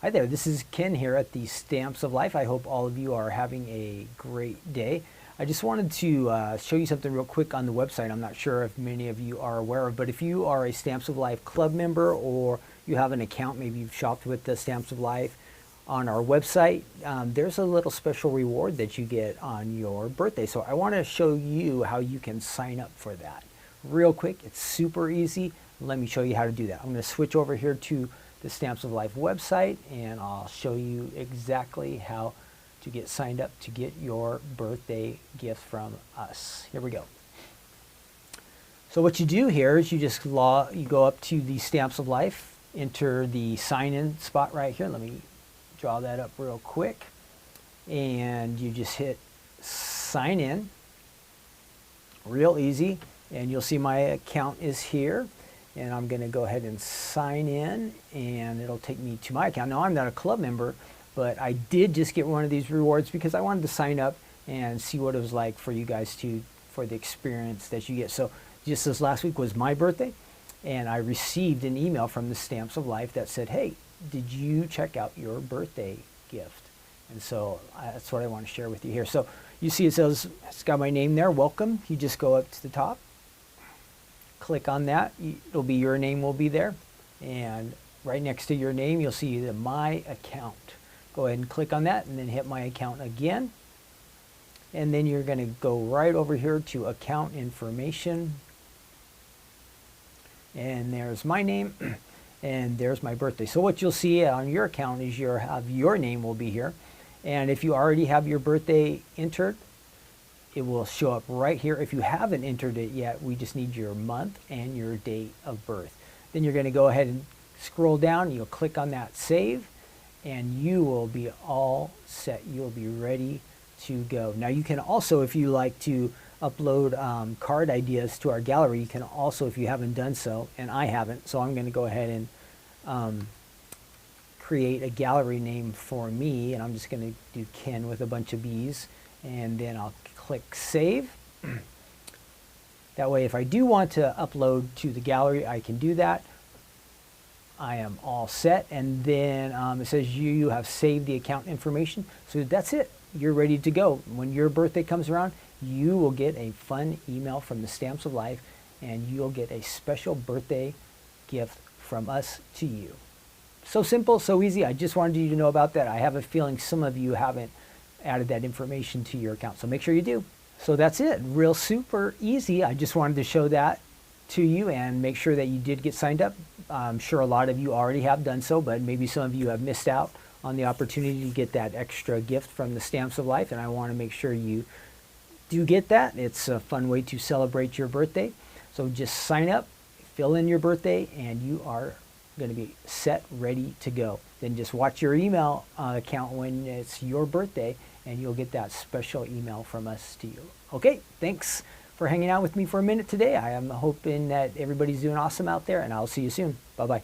Hi there, this is Ken here at the Stamps of Life. I hope all of you are having a great day. I just wanted to show you something real quick on the website. I'm not sure if many of you are aware of, but if you are a Stamps of Life club member or you have an account, maybe you've shopped with the Stamps of Life on our website, there's a little special reward that you get on your birthday. So I want to show you how you can sign up for that. Real quick, it's super easy. Let me show you how to do that. I'm going to switch over here to the Stamps of Life website and I'll show you exactly how to get signed up to get your birthday gift from us. Here we go. So what you do here is you just you go up to the Stamps of Life, enter the sign in spot right here. Let me draw that up real quick, and you just hit sign in. Real easy, and you'll see my account is here. And I'm going to go ahead and sign in, and it'll take me to my account. Now, I'm not a club member, but I did just get one of these rewards because I wanted to sign up and see what it was like for you guys for the experience that you get. So just this last week was my birthday, and I received an email from the Stamps of Life that said, hey, did you check out your birthday gift? And so that's what I want to share with you here. So you see it says, it's got my name there, welcome. You just go up to the top. Click on that, it'll be your name will be there, and right next to your name you'll see the my account. Go ahead and click on that and then hit my account again, and then you're going to go right over here to account information, and there's my name and there's my birthday. So what you'll see on your account is your name will be here, and if you already have your birthday entered, it will show up right here. If you haven't entered it yet, we just need your month and your date of birth. Then you're going to go ahead and scroll down. You'll click on that save, and you will be all set. You'll be ready to go. Now you can also, if you like to upload card ideas to our gallery, you can also, if you haven't done so, and I haven't, so I'm going to go ahead and create a gallery name for me, and I'm just going to do Ken with a bunch of B's, and then I'll click save. That way if I do want to upload to the gallery, I can do that. I am all set, and then it says you have saved the account information. So that's it. You're ready to go. When your birthday comes around, you will get a fun email from the Stamps of Life, and you'll get a special birthday gift from us to you. So simple, so easy. I just wanted you to know about that. I have a feeling some of you haven't added that information to your account, so make sure you do. So that's it, real super easy. I just wanted to show that to you and make sure that you did get signed up. I'm sure a lot of you already have done so, but maybe some of you have missed out on the opportunity to get that extra gift from the Stamps of Life, and I want to make sure you do get that. It's a fun way to celebrate your birthday. So just sign up, fill in your birthday, and you are going to be set, ready to go. Then just watch your email account when it's your birthday, and you'll get that special email from us to you. Okay, thanks for hanging out with me for a minute today. I am hoping that everybody's doing awesome out there, and I'll see you soon. Bye-bye.